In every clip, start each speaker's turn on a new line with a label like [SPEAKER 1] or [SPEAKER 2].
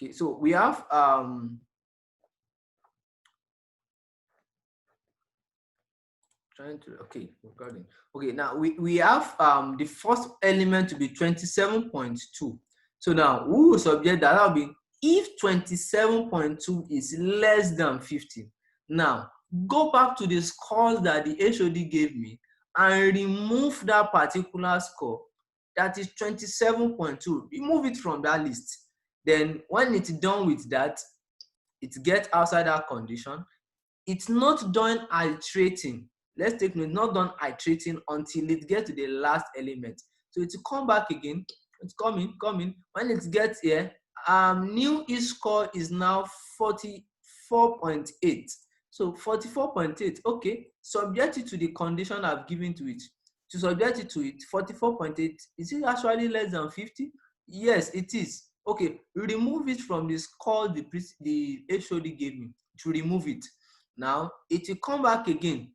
[SPEAKER 1] Okay, so we have recording. Okay, now we have the first element to be 27.2. So now we will subject that will be if 27.2 is less than 50. Now go back to the scores that the HOD gave me and remove that particular score that is 27.2. Remove it from that list. Then when it's done with that, it gets outside that condition. It's not done iterating. Let's take note, not done iterating until it gets to the last element. So it will come back again. It's coming. When it gets here, new score is now 44.8. So 44.8, okay, subject it to the condition I've given to it. To subject it to it, 44.8, is it actually less than 50? Yes, it is. Okay, remove it from the score the HOD gave me. To remove it. Now it will come back again.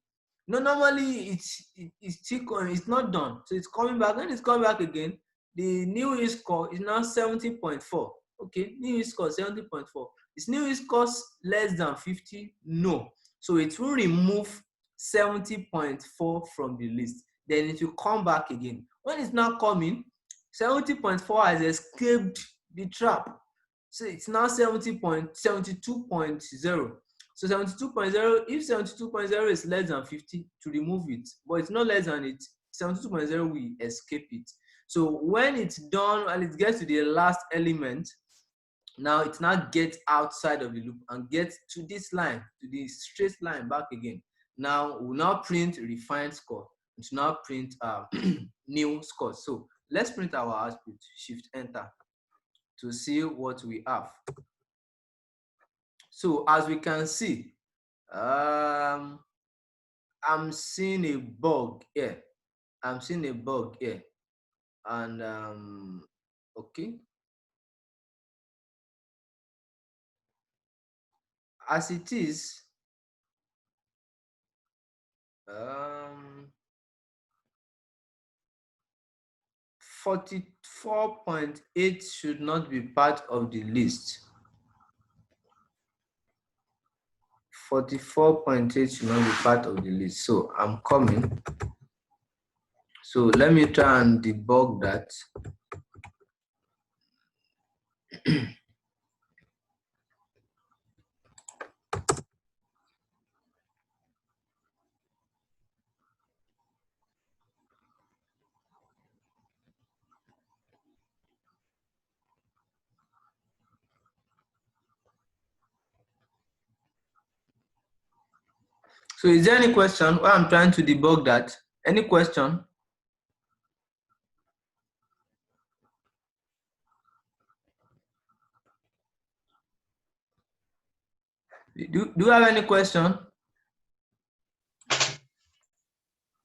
[SPEAKER 1] No, normally it's not done. So it's coming back. When it's coming back again, the new score is now 70.4. Okay, new score 70.4. Is new score less than 50? No. So it will remove 70.4 from the list. Then it will come back again. When it's now coming, 70.4 has escaped the trap. So it's now 72.0. So 72.0, if 72.0 is less than 50, to remove it, but it's not less than it, 72.0 will escape it. So when it's done and it gets to the last element, now it now gets outside of the loop and gets to this line, to the straight line back again. Now we'll now print refined score. It will now print new score. So let's print our output, Shift Enter, to see what we have. So as we can see, I'm seeing a bug here. And okay. As it is, 44.8 should not be part of the list. 44.8 should not be part of the list. So I'm coming. So let me try and debug that. So is there any question while I'm trying to debug that? Any question? Do you have any question?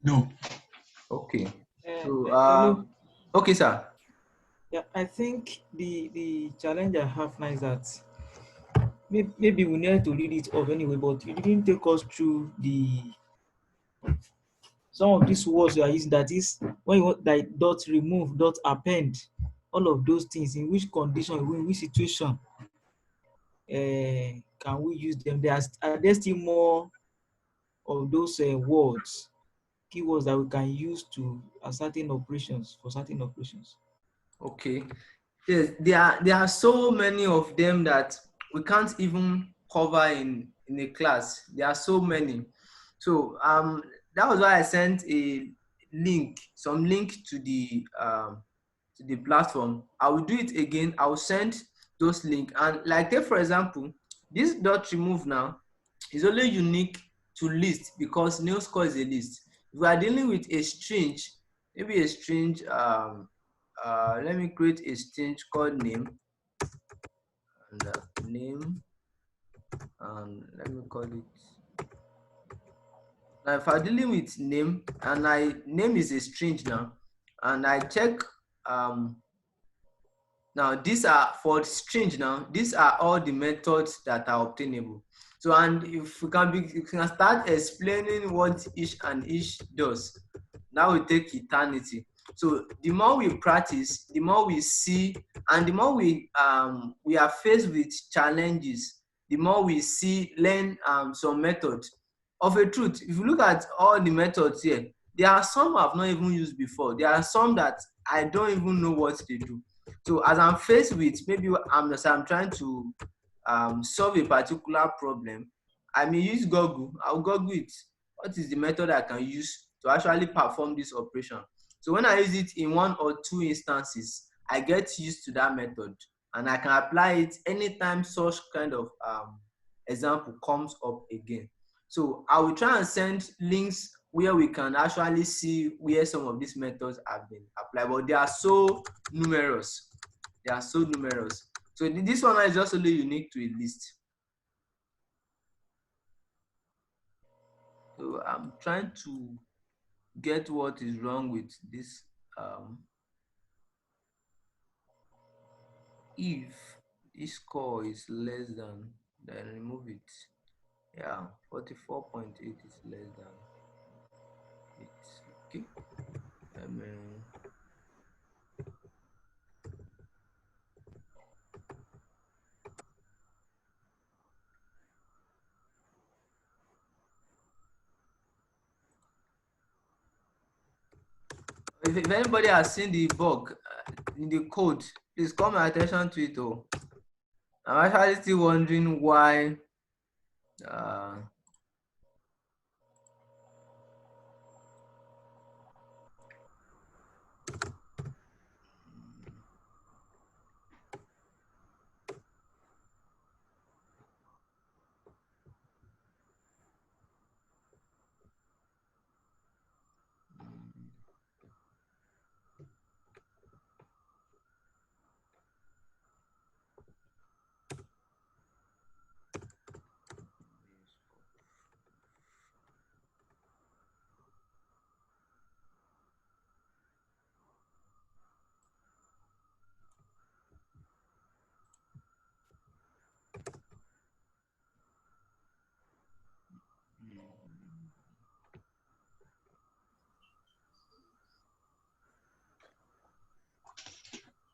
[SPEAKER 2] No.
[SPEAKER 1] Okay. So okay, sir.
[SPEAKER 3] Yeah, I think the challenge I have now is that maybe we need to read it off anyway, but you didn't take us through some of these words you are using. That is, when you want like dot remove, dot append, all of those things. In which condition, in which situation, can we use them? Are there still more of those words, keywords that we can use to certain operations for certain operations?
[SPEAKER 1] Okay. Yes, there are so many of them that we can't even cover in a class. There are so many. So that was why I sent some link to the platform. I will do it again. I will send those links. And like take for example, this dot remove now is only unique to list because new score is a list. If we are dealing with a string, maybe a string, let me create a string called name, and name, and let me call it. Now if I'm dealing with name and name is a string now, and I check now these are for string now, these are all the methods that are obtainable. So and if you can start explaining what each and each does, that will take eternity. So the more we practice, the more we see, and the more we are faced with challenges, the more we learn some methods. Of a truth, if you look at all the methods here, there are some I've not even used before. There are some that I don't even know what they do. So as I'm faced with, maybe I'm trying to solve a particular problem, I may use Google. I'll Google it. What is the method I can use to actually perform this operation? So when I use it in 1 or 2 instances, I get used to that method, and I can apply it anytime such kind of example comes up again. So I will try and send links where we can actually see where some of these methods have been applied, but they are so numerous. They are so numerous. So this one is just only unique to a list. So I'm trying to get what is wrong with this. If this score is less than, then remove it. Yeah, 44.8 is less than it. Okay. If anybody has seen the bug in the code, please call my attention to it. Oh, I'm actually still wondering why.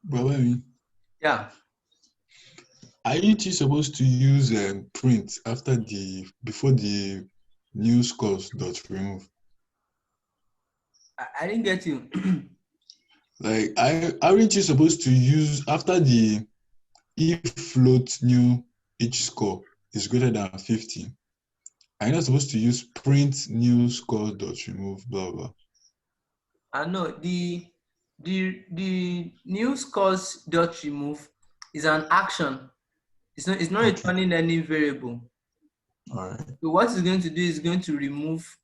[SPEAKER 2] Bro,
[SPEAKER 1] Yeah.
[SPEAKER 2] aren't you supposed to use print before the new scores dot remove?
[SPEAKER 1] I didn't get you.
[SPEAKER 2] Like, aren't you supposed to use after the if float new each score is greater than 50? Are you not supposed to use print new score dot remove blah blah?
[SPEAKER 1] I know the new scores dot remove is an action. It's not
[SPEAKER 2] Okay.
[SPEAKER 1] returning any variable.
[SPEAKER 2] All right.
[SPEAKER 1] So what it's going to do is going to remove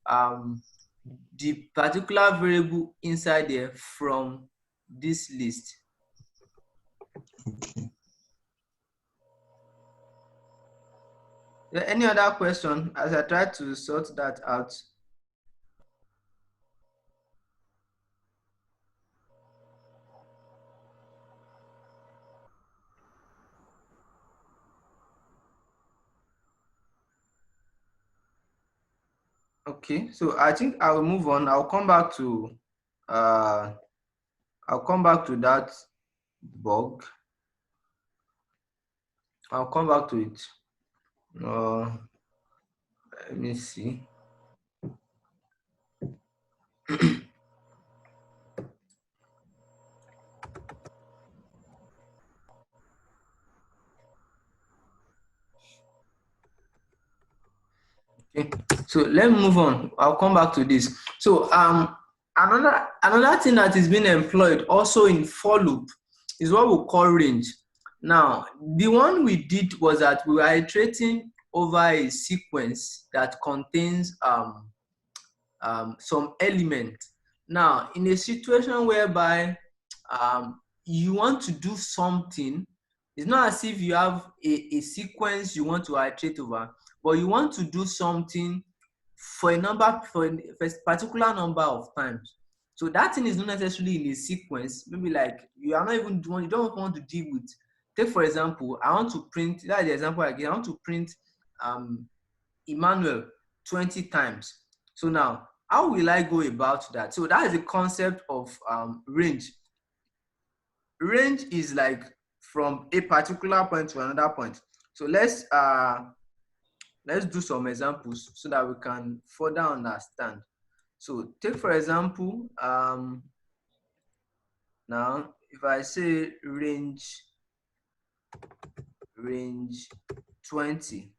[SPEAKER 1] the particular variable inside there from this list.
[SPEAKER 2] Okay.
[SPEAKER 1] Any other question as I try to sort that out? Okay, so I think I will move on. I'll come back to that bug. I'll come back to it. Let me see. Okay, so let me move on. I'll come back to this. So another thing that is being employed also in for loop is what we call range. Now, the one we did was that we were iterating over a sequence that contains some element. Now, in a situation whereby you want to do something, it's not as if you have a sequence you want to iterate over, but you want to do something for a particular number of times. So that thing is not necessarily in a sequence. Maybe like you don't want to deal with. Take for example, I want to print. That's the example I give. I want to print Emmanuel 20 times. So now how will I go about that? So that is the concept of range. Range is like from a particular point to another point. So let's do some examples so that we can further understand. So take for example, now if I say range 20,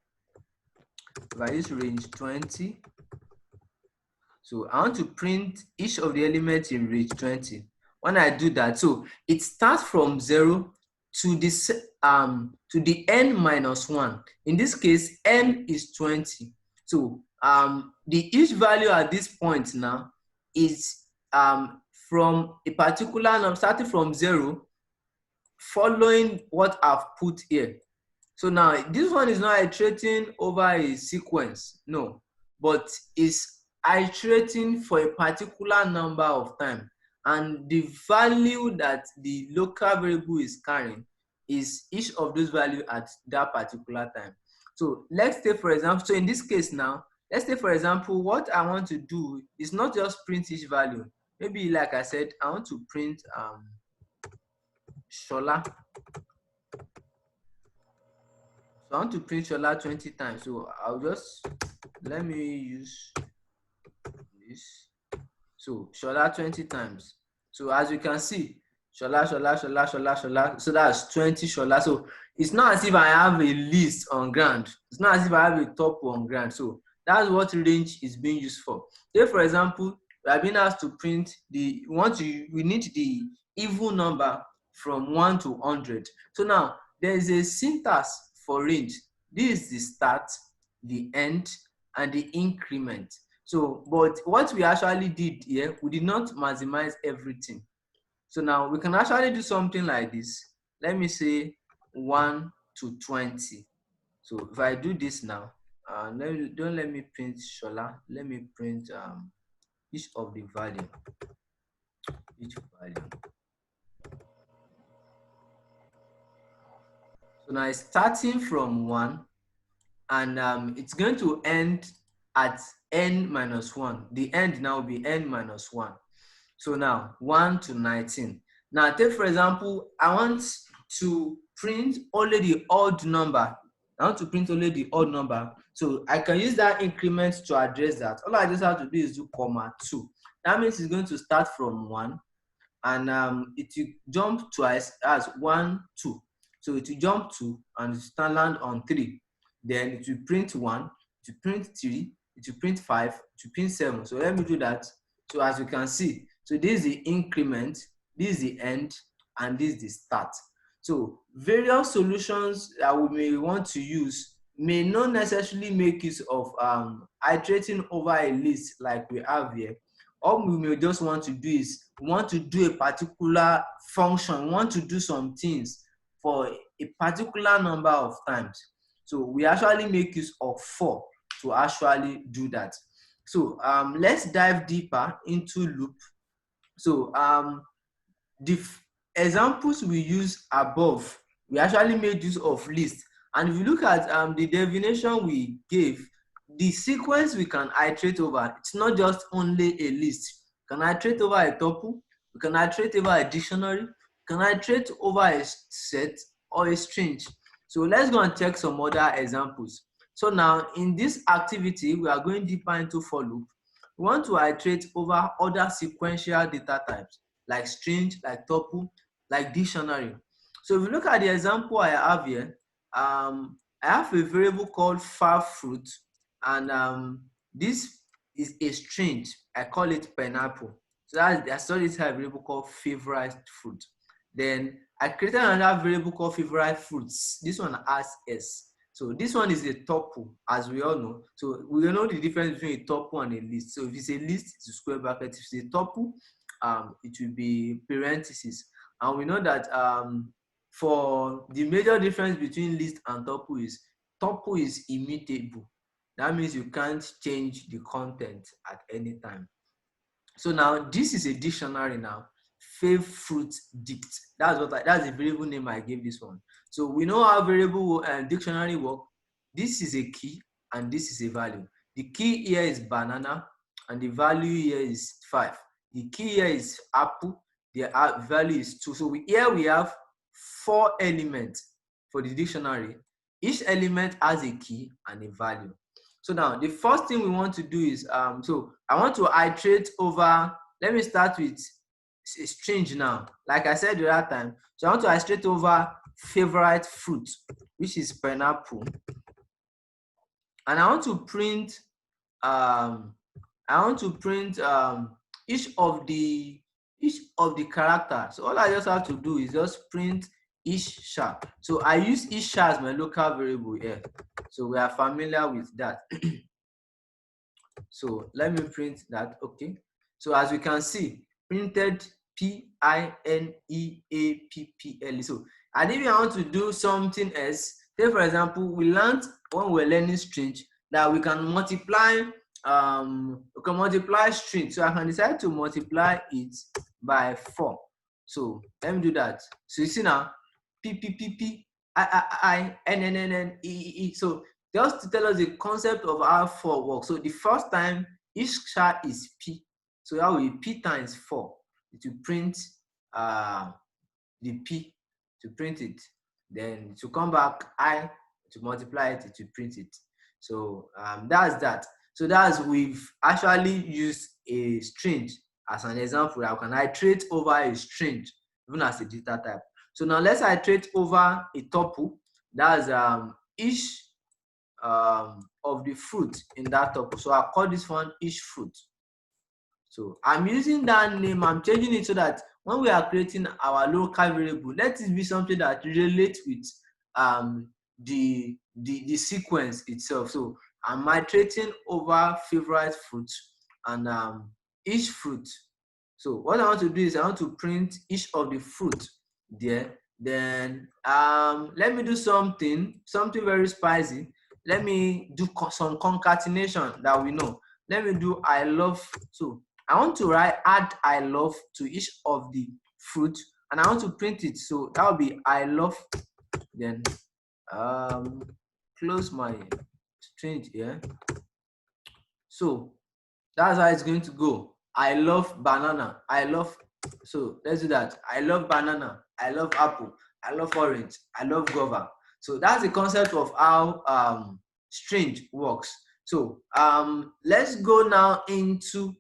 [SPEAKER 1] if I use range 20, so I want to print each of the elements in range 20. When I do that, so it starts from 0 to the n minus 1. In this case, n is 20. So the each value at this point now is from a particular number, starting from 0, following what I've put here. So now this one is not iterating over a sequence, no, but is iterating for a particular number of time, and the value that the local variable is carrying is each of those values at that particular time. So let's take for example, so in this case now, let's say for example, what I want to do is not just print each value. Maybe like I said, I want to print Shola. So I want to print Shola 20 times. So I'll just, let me use this. So Shola 20 times. So as you can see, Shola, Shola, Shola, Shola, Shola. So that's 20 Shola. So it's not as if I have a list on ground. It's not as if I have a tuple on ground. So that's what range is being used for. Say for example, we are being asked to print we need the even number from 1 to 100. So now there is a syntax for range. This is the start, the end, and the increment. So, but what we actually did here, we did not maximize everything. So now we can actually do something like this. Let me say 1 to 20. So if I do this now, don't let me print Shola. Let me print each of the value. Each value. So now it's starting from 1, and it's going to end at n minus 1. The end now will be n minus 1. So now 1 to 19. Now take for example, I want to print only the odd number. I want to print only the odd number. So I can use that increment to address that. All I just have to do is do comma 2. That means it's going to start from 1, and it will jump twice as 1, 2. So it will jump 2 and land on 3. Then it will print 1, it will print 3, it will print 5, it will print 7. So let me do that. So as you can see, so this is the increment, this is the end, and this is the start. So various solutions that we may want to use may not necessarily make use of iterating over a list like we have here. All we may just want to do is we want to do a particular function, we want to do some things for a particular number of times. So we actually make use of for to actually do that. So let's dive deeper into loop. So the examples we use above, we actually made use of list. And if you look at the definition we gave, the sequence we can iterate over, it's not just only a list. We can iterate over a tuple, we can iterate over a dictionary, we can iterate over a set or a string. So let's go and check some other examples. So now in this activity, we are going deeper into for loop. We want to iterate over other sequential data types like string, like tuple, like dictionary. So if you look at the example I have here, I have a variable called far fruit, and this is a string. I call it pineapple. So I saw this variable called favorite fruit. Then I created another variable called favorite fruits. This one has S. So this one is a tuple, as we all know. So we know the difference between a tuple and a list. So if it's a list, it's a square bracket. If it's a tuple, it will be parentheses. And we know that for the major difference between list and tuple is immutable. That means you can't change the content at any time. So now this is a dictionary now. Fav fruit dict. That's the variable name I gave this one. So we know how variable and dictionary work. This is a key and this is a value. The key here is banana and the value here is 5. The key here is apple, the value is 2. So here we have 4 elements for the dictionary. Each element has a key and a value. So now the first thing we want to do is, so I want to iterate over, let me start with a string now. Like I said the other time, so I want to iterate over favorite fruit, which is pineapple. And I want to print, each of the characters. So all I just have to do is just print each char. So I use each char as my local variable here. So we are familiar with that. So let me print that. Okay. So as we can see, printed PINEAPPL. So and if I want to do something else, say for example, we learned when we're learning string that we can multiply string. So I can decide to multiply it by 4. So let me do that. So you see now, PPPPIINNNE. So just to tell us the concept of how 4 works. So the first time each char is P. So that will be P times 4. It will print the P to print it. Then to come back I to multiply it, it will print it. So that's that. So that's we've actually used a string as an example. I can iterate over a string even as a data type. So now let's iterate over a tuple. That's each of the fruit in that tuple. So I'll call this one each fruit. So I'm using that name, I'm changing it so that when we are creating our local variable, let it be something that relates with the sequence itself. So I'm iterating over favorite fruit and each fruit. So what I want to do is I want to print each of the fruit there. Then let me do something very spicy. Let me do some concatenation that we know. Let me do I love. So I want to add I love to each of the fruit and I want to print it. So that will be I love. Then close my string here. So that's how it's going to go. I love banana. I love. So let's do that. I love banana. I love apple. I love orange. I love guava. So that's the concept of how string works. So let's go now into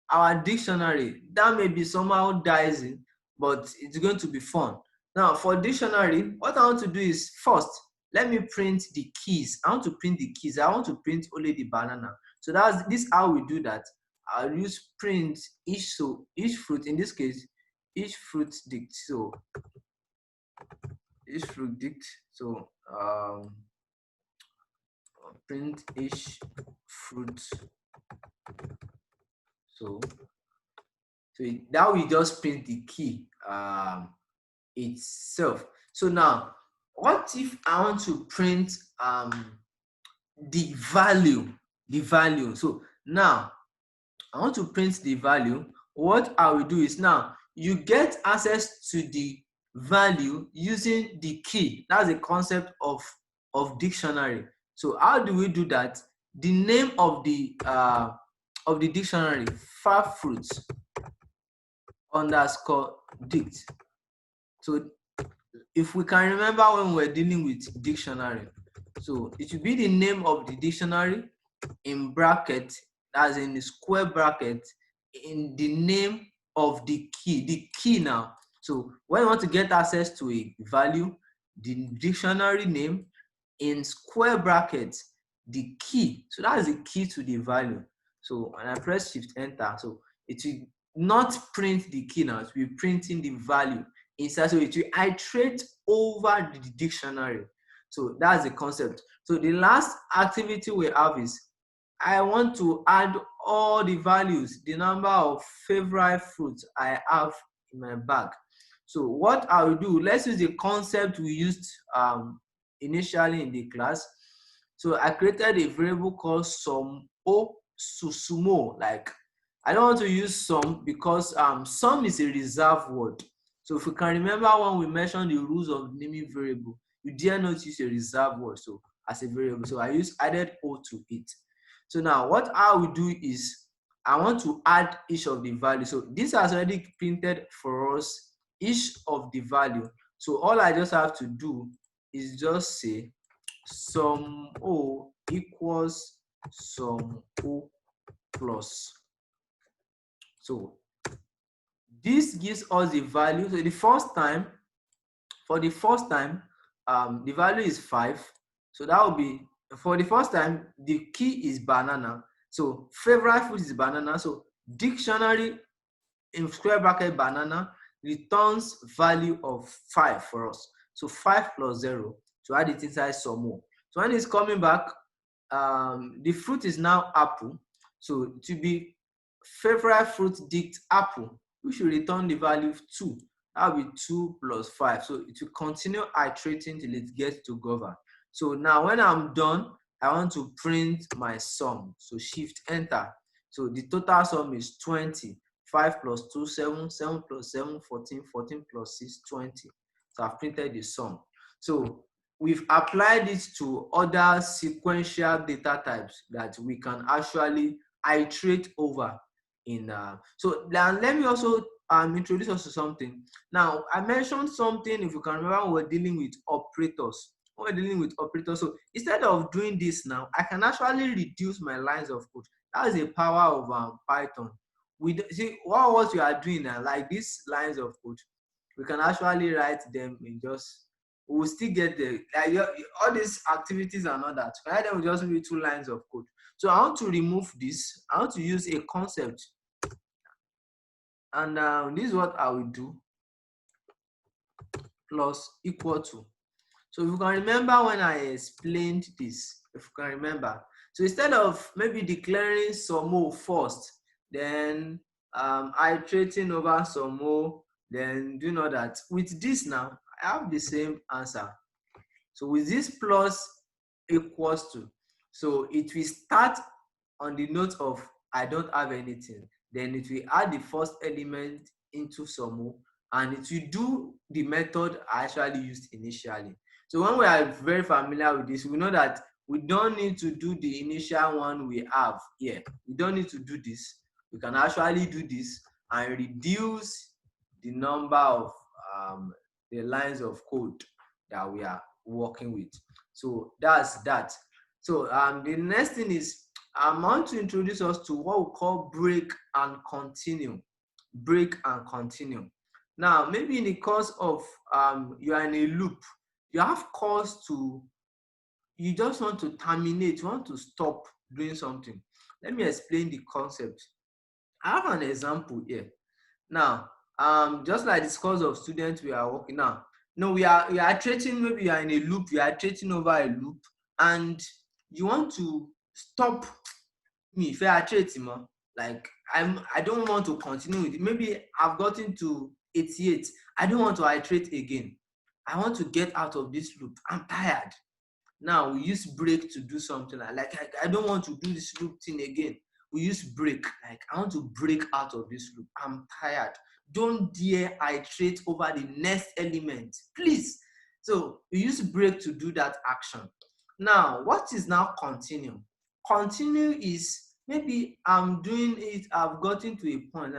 [SPEAKER 1] our dictionary. That may be somehow dicey, but it's going to be fun. Now for dictionary, what I want to do is first, let me print the keys. I want to print the keys. I want to print only the banana. So that's this how we do that. I'll use print each, so each fruit, in this case, each fruit dict. So each fruit dict. So print each fruit. So that we just print the key itself. So now, what if I want to print the value? So now I want to print the value. What I will do is, now you get access to the value using the key. That's the concept of dictionary. So how do we do that? The name of the dictionary, fruits underscore dict. So if we can remember when we're dealing with dictionary, so it will be the name of the dictionary in bracket, as in the square bracket, in the name of the key now. So when you want to get access to a value, the dictionary name in square brackets, the key. So that is the key to the value. So when I press Shift Enter, so it will not print the key now, it will be printing the value inside. So it will iterate over the dictionary. So that's the concept. So the last activity we have is, I want to add all the values, the number of favorite fruits I have in my bag. So what I will do, let's use the concept we used initially in the class. So I created a variable called sumo. Like, I don't want to use sum because sum is a reserved word. So if you can remember when we mentioned the rules of naming variable, you dare not use a reserved word so as a variable. So I added O to it. So now what I will do is I want to add each of the values. So this has already printed for us each of the value. So all I just have to do is just say sum O equals sum O plus. So this gives us the value. So for the first time, the value is 5. So that will be, for the first time, the key is banana. So favorite food is banana. So dictionary in square bracket banana returns value of 5 for us. So 5 plus 0 to add it inside some more. So when it's coming back, the fruit is now apple. So to be favorite fruit dict apple, we should return the value of 2. That will be 2 plus 5. So it will continue iterating till it gets to govern. So now when I'm done, I want to print my sum. So shift enter. So the total sum is 20. 5 plus 2, 7, 7 plus 7, 14, 14 plus 6, 20. So I've printed the sum. So we've applied it to other sequential data types that we can actually iterate over in. So now let me also introduce us to something. Now I mentioned something, if you can remember, we're dealing with operators. We're dealing with operators. So instead of doing this now, I can actually reduce my lines of code. That is the power of Python. We see what we are doing now, like these lines of code, we can actually write them in just, we will still get the, like all these activities and all that. Write them with just maybe 2 lines of code. So I want to remove this. I want to use a concept, and this is what I will do. Plus equal to. So if you can remember when I explained this, if you can remember. So instead of maybe declaring some more first, then iterating over some more, then do you know that with this now, I have the same answer. So with this plus equals to, so it will start on the note of I don't have anything. Then it will add the first element into some more, and it will do the method I actually used initially. So when we are very familiar with this, we know that we don't need to do the initial one we have here. We don't need to do this. We can actually do this and reduce the number of the lines of code that we are working with. So that's that. So the next thing is I want to introduce us to what we call break and continue. Break and continue. Now, maybe in the course of you are in a loop, you have cause to, you just want to terminate, you want to stop doing something. Let me explain the concept. I have an example here. Now, just like this course of students we are working now. No, we are iterating, maybe you are in a loop, you are iterating over a loop, and you want to stop me if I iterate, like I don't want to continue with it. Maybe I've gotten to 88. I don't want to iterate again. I want to get out of this loop. I'm tired. Now we use break to do something like I don't want to do this loop thing again. We use break, like I want to break out of this loop. I'm tired. Don't dare iterate over the next element, please. So we use break to do that action. Now, what is now continue? Continue is maybe I'm doing it, I've gotten to a point,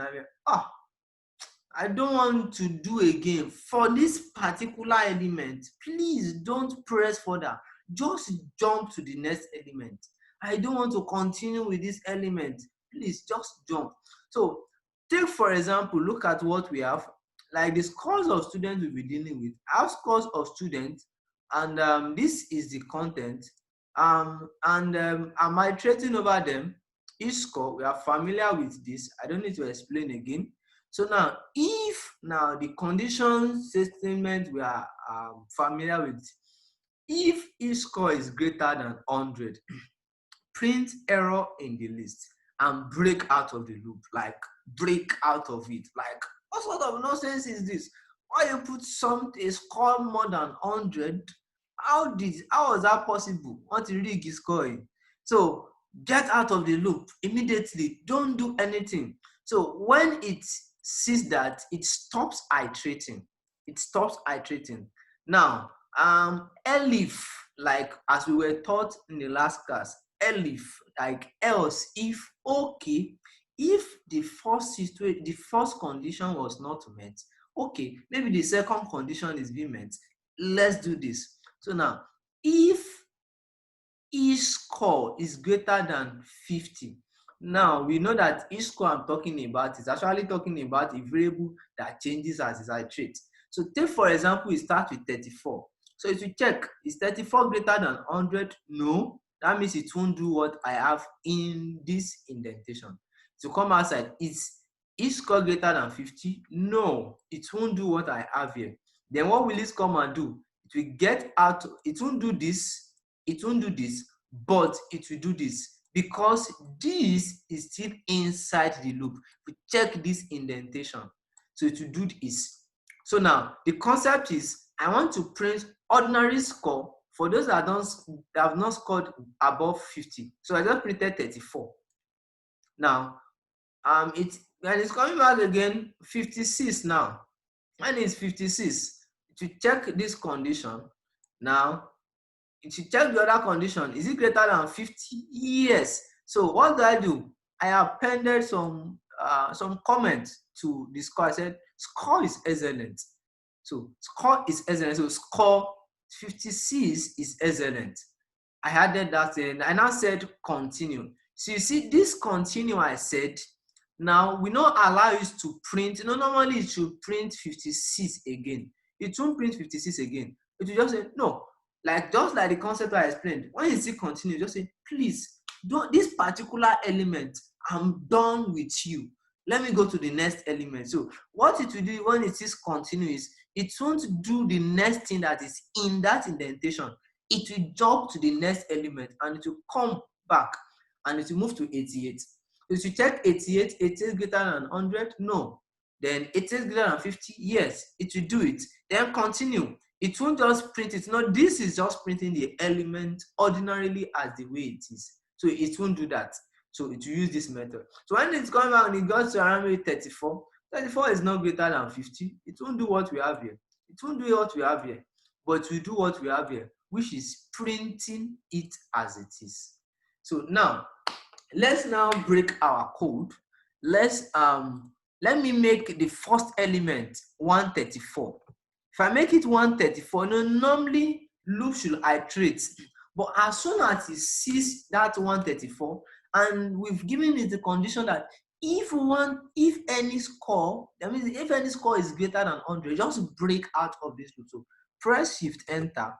[SPEAKER 1] I don't want to do again for this particular element. Please don't press further. Just jump to the next element. I don't want to continue with this element. Please just jump. So take, for example, look at what we have. Like the scores of students we'll be dealing with. I have scores of students, and this is the content. I'm iterating over them. Each score, we are familiar with this. I don't need to explain again. So now, if now the condition statement we are familiar with, if each score is greater than 100, print error in the list and break out of the loop, like break out of it. Like, what sort of nonsense is this? Why you put a score more than 100? How was that possible? What you really is scoring? So get out of the loop immediately. Don't do anything. So when it sees that, it stops iterating. It stops iterating. Now, elif, like as we were taught in the last class, elif, like else, if, okay, if the first condition was not met, okay, maybe the second condition is being met. Let's do this. So now, if each score is greater than 50, now we know that each score I'm talking about is actually talking about a variable that changes as its iterate. So take for example, we start with 34. So if you check, is 34 greater than 100? No. That means it won't do what I have in this indentation. To come outside, is each score greater than 50? No, it won't do what I have here. Then what will it come and do? It will get out, it won't do this, it won't do this, but it will do this, because this is still inside the loop. We check this indentation, so it will do this. So now the concept is, I want to print ordinary score for those that have not scored above 50. So I just printed 34. Now it's coming back again 56 now. When it's 56, to check this condition, now if you check the other condition, is it greater than 50? Yes. So what do? I appended some comments to the score. I said score is excellent. So score is excellent. So score 56 is excellent. I added that in. I now said continue. So you see this continue I said, now we not allow it to print. Normally it should print 56 again. It won't print 56 again. It will just say no. Just like the concept I explained, when you see continue, just say, please, don't this particular element, I'm done with you. Let me go to the next element. So what it will do when it is continue is, it won't do the next thing that is in that indentation. It will jump to the next element and it will come back and it will move to 88. If you check 88, it is greater than 100? No. Then it is greater than 50? Yes, it will do it. Then continue. It won't just print it. No, this is just printing the element ordinarily as the way it is. So it won't do that. So it will use this method. So when it's coming back and it goes to around 34, 34 is not greater than 50. It won't do what we have here. It won't do what we have here. But we do what we have here, which is printing it as it is. So now, let's now break our code. Let me make the first element 134. If I make it 134, normally loop should iterate. But as soon as it sees that 134, and we've given it the condition that if any score, that means if any score is greater than 100, just break out of this loop. So press Shift Enter.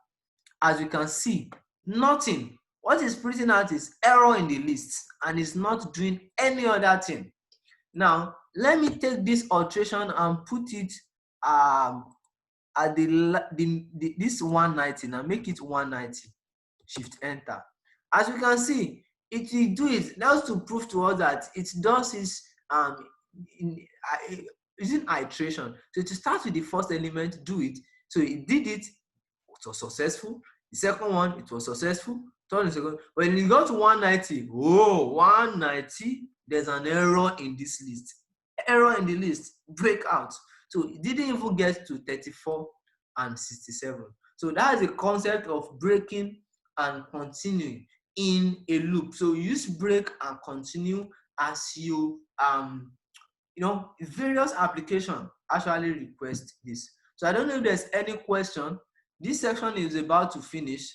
[SPEAKER 1] As you can see, nothing. What is printing out is error in the list, and it's not doing any other thing. Now, let me take this alteration and put it at this 190 now, make it 190. Shift Enter. As you can see, it will do it. That's to prove to us that it does is using iteration. So to start with the first element, do it. So it did it. It was successful. The second one, it was successful. Third and second. When you go to 190, 190, there's an error in this list. Error in the list, break out. So it didn't even get to 34 and 67. So that is the concept of breaking and continuing in a loop. So you use break and continue as you various applications actually request this. So I don't know if there's any question. This section is about to finish.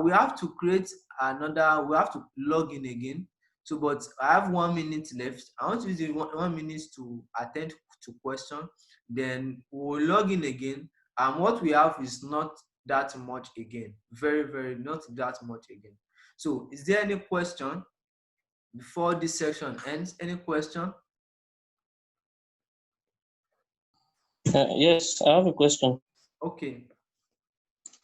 [SPEAKER 1] We have to create another, we have to log in again. So, but I have 1 minute left. I want to use the 1 minute to attend to question. Then we'll log in again. And what we have is not that much again. Very, very not that much again. So is there any question before this section ends? Any question?
[SPEAKER 4] Yes, I have a question.
[SPEAKER 1] Okay.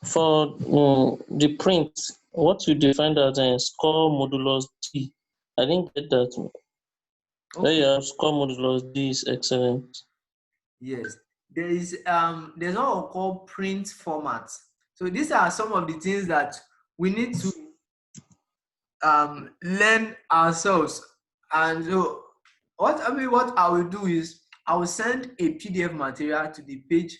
[SPEAKER 4] For the print, what you defined as a score modulus D, I didn't get that. Okay. There you have score modulus D is excellent.
[SPEAKER 1] Yes, there's what we call print format. So these are some of the things that we need to learn ourselves. And so what I will do is I will send a PDF material to the page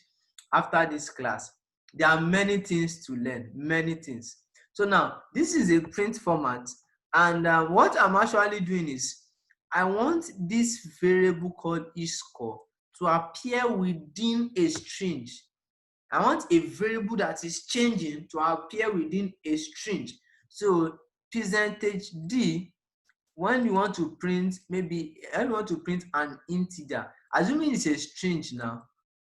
[SPEAKER 1] after this class. There are many things to learn, many things. So now this is a print format, and what I'm actually doing is I want this variable called each score to appear within a string. I want a variable that is changing to appear within a string. So percentage D, when you want to print, maybe I want to print an integer, assuming it's a string now,